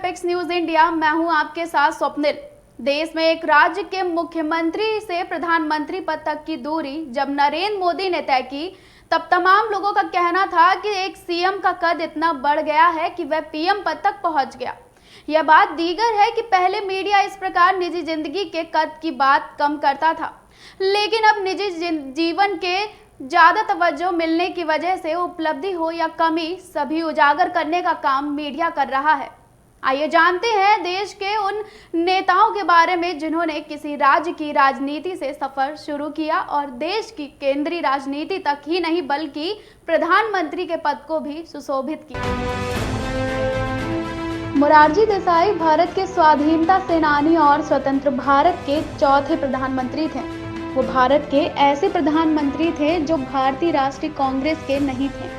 Apex news India. मैं हूं आपके साथ स्वप्निल। देश में एक राज्य के मुख्यमंत्री से प्रधानमंत्री पद तक की दूरी जब नरेंद्र मोदी ने तय की, तब तमाम लोगों का कहना था कि एक सीएम का कद इतना बढ़ गया है कि वह पीएम पद तक पहुंच गया। यह बात दीगर है कि पहले मीडिया इस प्रकार निजी जिंदगी के कद की बात कम करता था, लेकिन अब निजी जीवन के ज्यादा तवज्जो मिलने की वजह से उपलब्धि हो या कमी, सभी उजागर करने का काम मीडिया कर रहा है। आइए जानते हैं देश के उन नेताओं के बारे में जिन्होंने किसी राज्य की राजनीति से सफर शुरू किया और देश की केंद्रीय राजनीति तक ही नहीं बल्कि प्रधानमंत्री के पद को भी सुशोभित किया। मोरारजी देसाई भारत के स्वाधीनता सेनानी और स्वतंत्र भारत के चौथे प्रधानमंत्री थे। वो भारत के ऐसे प्रधानमंत्री थे जो भारतीय राष्ट्रीय कांग्रेस के नहीं थे।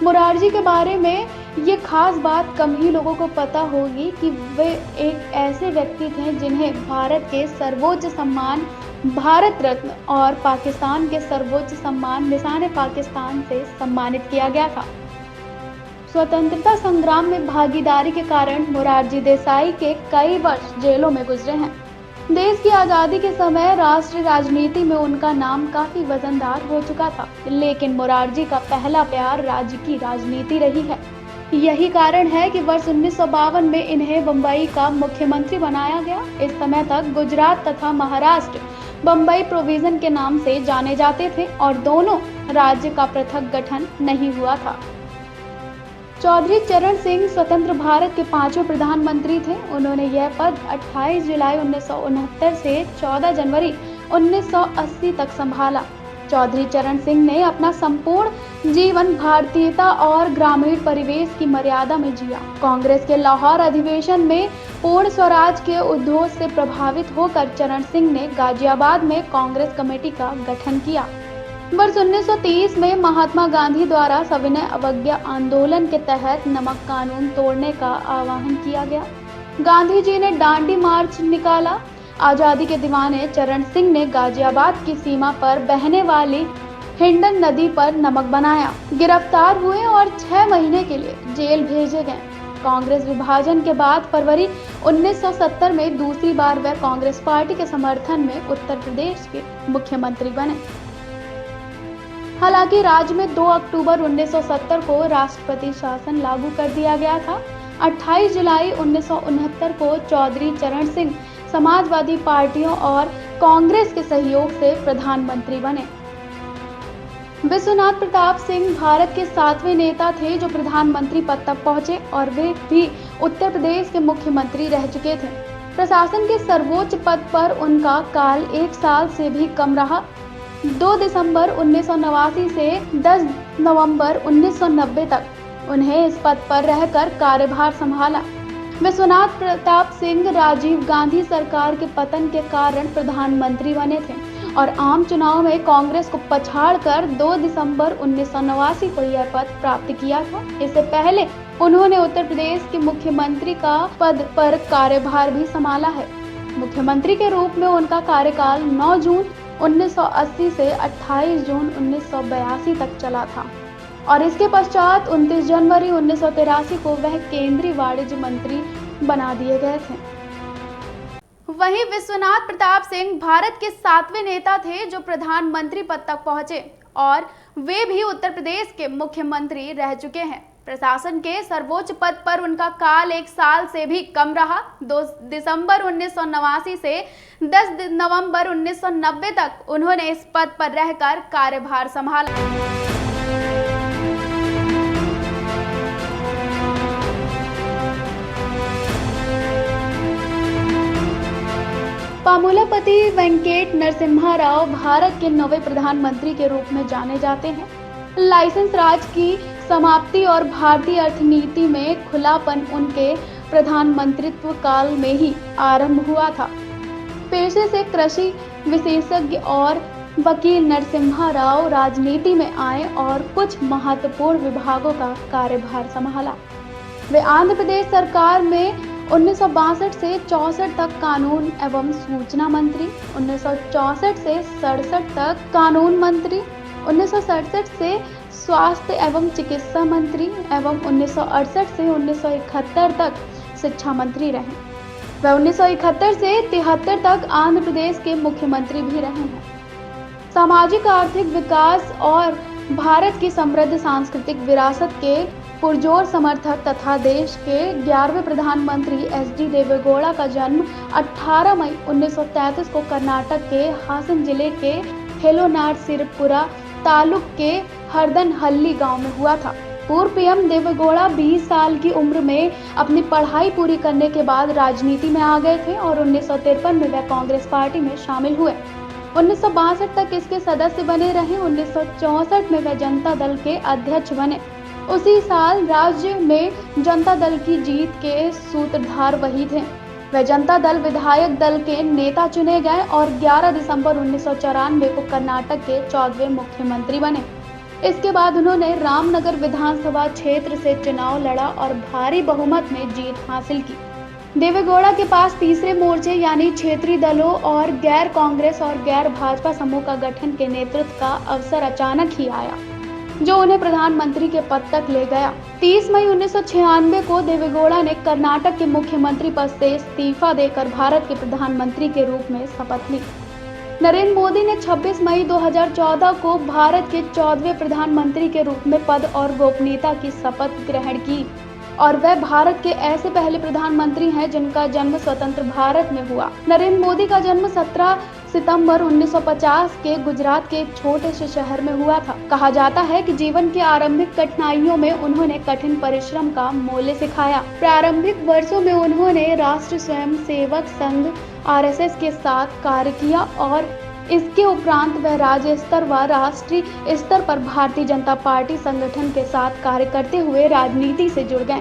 मोरारजी के बारे में ये खास बात कम ही लोगों को पता होगी कि वे एक ऐसे व्यक्ति थे जिन्हें भारत के सर्वोच्च सम्मान भारत रत्न और पाकिस्तान के सर्वोच्च सम्मान निशान पाकिस्तान से सम्मानित किया गया था। स्वतंत्रता संग्राम में भागीदारी के कारण मोरारजी देसाई के कई वर्ष जेलों में गुजरे हैं। देश की आजादी के समय राष्ट्रीय राजनीति में उनका नाम काफी वजनदार हो चुका था, लेकिन मोरारजी का पहला प्यार राज्य की राजनीति रही है। यही कारण है कि वर्ष 1952 में इन्हें बम्बई का मुख्यमंत्री बनाया गया। इस समय तक गुजरात तथा महाराष्ट्र बम्बई प्रोविजन के नाम से जाने जाते थे और दोनों राज्य का पृथक गठन नहीं हुआ था। चौधरी चरण सिंह स्वतंत्र भारत के पांचवें प्रधानमंत्री थे। उन्होंने यह पद 28 जुलाई 1969 से 14 जनवरी 1980 तक संभाला। चौधरी चरण सिंह ने अपना संपूर्ण जीवन भारतीयता और ग्रामीण परिवेश की मर्यादा में जिया। कांग्रेस के लाहौर अधिवेशन में पूर्ण स्वराज के उद्घोष से प्रभावित होकर चरण सिंह ने गाजियाबाद में कांग्रेस कमेटी का गठन किया। वर्ष 1930 में महात्मा गांधी द्वारा सविनय अवज्ञा आंदोलन के तहत नमक कानून तोड़ने का आह्वान किया गया। गांधी जी ने डांडी मार्च निकाला। आजादी के दीवाने चरण सिंह ने गाजियाबाद की सीमा पर बहने वाली हिंडन नदी पर नमक बनाया। गिरफ्तार हुए और 6 महीने के लिए जेल भेजे गए। कांग्रेस विभाजन के बाद फरवरी 1970 में दूसरी बार वह कांग्रेस पार्टी के समर्थन में उत्तर प्रदेश के मुख्यमंत्री बने। हालांकि राज्य में 2 अक्टूबर 1970 को राष्ट्रपति शासन लागू कर दिया गया था। 28 जुलाई 1969 को चौधरी चरण सिंह समाजवादी पार्टियों और कांग्रेस के सहयोग से प्रधानमंत्री बने। विश्वनाथ प्रताप सिंह भारत के 7वें नेता थे जो प्रधानमंत्री पद तक पहुंचे और वे भी उत्तर प्रदेश के मुख्यमंत्री रह चुके थे। प्रशासन के सर्वोच्च पद पर उनका काल 1 साल से भी कम रहा। 2 दिसंबर 1989 से 10 नवंबर 1990 तक उन्हें इस पद पर रहकर कार्यभार संभाला। विश्वनाथ प्रताप सिंह राजीव गांधी सरकार के पतन के कारण प्रधानमंत्री बने थे और आम चुनाव में कांग्रेस को पछाड़कर 2 दिसंबर 1989 को यह पद प्राप्त किया था। इससे पहले उन्होंने उत्तर प्रदेश के मुख्यमंत्री का पद पर कार्यभार भी संभाला है। मुख्यमंत्री के रूप में उनका कार्यकाल 9 जून 1980 से 28 जून 1982 तक चला था और इसके पश्चात 29 जनवरी 1983 को वह केंद्रीय वाणिज्य मंत्री बना दिए गए थे। वहीं विश्वनाथ प्रताप सिंह भारत के 7वें नेता थे जो प्रधानमंत्री पद तक पहुंचे और वे भी उत्तर प्रदेश के मुख्यमंत्री रह चुके हैं। प्रशासन के सर्वोच्च पद पर उनका काल 1 साल से भी कम रहा। 2 दिसंबर 1989 से 10 नवंबर 1990 तक उन्होंने इस पद पर रहकर कार्यभार संभाला। पामुलापति वेंकट नरसिम्हा राव भारत के 9वें प्रधानमंत्री के रूप में जाने जाते हैं। लाइसेंस राज की समाप्ति और भारतीय अर्थनीति में खुलापन उनके प्रधानमंत्रित्व काल में ही आरंभ हुआ था। पेशे से कृषि विशेषज्ञ और वकील नरसिम्हा राव राजनीति में आए और कुछ महत्वपूर्ण विभागों का कार्यभार संभाला। वे आंध्र प्रदेश सरकार में 1962 से 64 तक कानून एवं सूचना मंत्री, 1964 से 67 तक कानून मंत्री, 1967 से स्वास्थ्य एवं चिकित्सा मंत्री एवं 1968 से 1971 तक शिक्षा मंत्री रहे। वह 1971 से 73 तक आंध्र प्रदेश के मुख्यमंत्री भी रहे हैं। सामाजिक आर्थिक विकास और भारत की समृद्ध सांस्कृतिक विरासत के पुरजोर समर्थक तथा देश के 11वें प्रधानमंत्री एच.डी. देवेगौड़ा का जन्म 18 मई 1933 को कर्नाटक के हासन जिले के हेलोनारसिरपुरा तालुक के हरदनहल्ली गांव में हुआ था। पूर्व पीएम देवेगौड़ा 20 साल की उम्र में अपनी पढ़ाई पूरी करने के बाद राजनीति में आ गए थे और 1953 में वह कांग्रेस पार्टी में शामिल हुए। 1962 तक इसके सदस्य बने रहे। 1964 में वह जनता दल के अध्यक्ष बने। उसी साल राज्य में जनता दल की जीत के सूत्रधार वही थे। वह जनता दल विधायक दल के नेता चुने गए और 11 दिसंबर 1994 को कर्नाटक के 14वें मुख्यमंत्री बने। इसके बाद उन्होंने रामनगर विधानसभा क्षेत्र से चुनाव लड़ा और भारी बहुमत में जीत हासिल की। देवेगौड़ा के पास तीसरे मोर्चे यानी क्षेत्रीय दलों और गैर कांग्रेस और गैर भाजपा समूह का गठन के नेतृत्व का अवसर अचानक ही आया, जो उन्हें प्रधानमंत्री के पद तक ले गया। 30 मई 1996 को देवेगौड़ा ने कर्नाटक के मुख्यमंत्री पद से इस्तीफा देकर भारत के प्रधानमंत्री के रूप में शपथ ली। नरेंद्र मोदी ने 26 मई 2014 को भारत के 14वें प्रधानमंत्री के रूप में पद और गोपनीयता की शपथ ग्रहण की और वह भारत के ऐसे पहले प्रधानमंत्री हैं जिनका जन्म स्वतंत्र भारत में हुआ। नरेंद्र मोदी का जन्म 17 सितंबर 1950 के गुजरात के एक छोटे से शहर में हुआ था। कहा जाता है कि जीवन की आरंभिक कठिनाइयों में उन्होंने कठिन परिश्रम का मूल्य सिखाया। प्रारंभिक वर्षों में उन्होंने राष्ट्रीय स्वयंसेवक संघ RSS के साथ कार्य किया और इसके उपरांत वह राज्य स्तर व राष्ट्रीय स्तर पर भारतीय जनता पार्टी संगठन के साथ कार्य करते हुए राजनीति से जुड़ गए।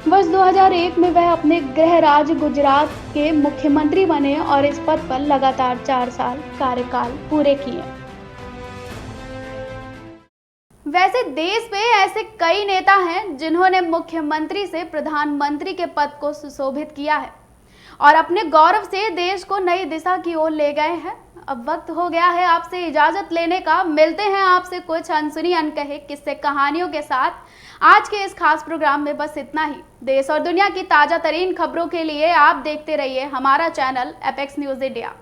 वर्ष 2001 में वह अपने गृह राज्य गुजरात के मुख्यमंत्री बने और इस पद पर लगातार 4 साल कार्यकाल पूरे किए। वैसे देश में ऐसे कई नेता हैं जिन्होंने मुख्यमंत्री से प्रधानमंत्री के पद को सुशोभित किया है और अपने गौरव से देश को नई दिशा की ओर ले गए हैं। अब वक्त हो गया है आपसे इजाजत लेने का। मिलते हैं आपसे कुछ अनसुनी अनकहे किस्से कहानियों के साथ। आज के इस खास प्रोग्राम में बस इतना ही। देश और दुनिया की ताजा तरीन खबरों के लिए आप देखते रहिए हमारा चैनल एपेक्स न्यूज इंडिया।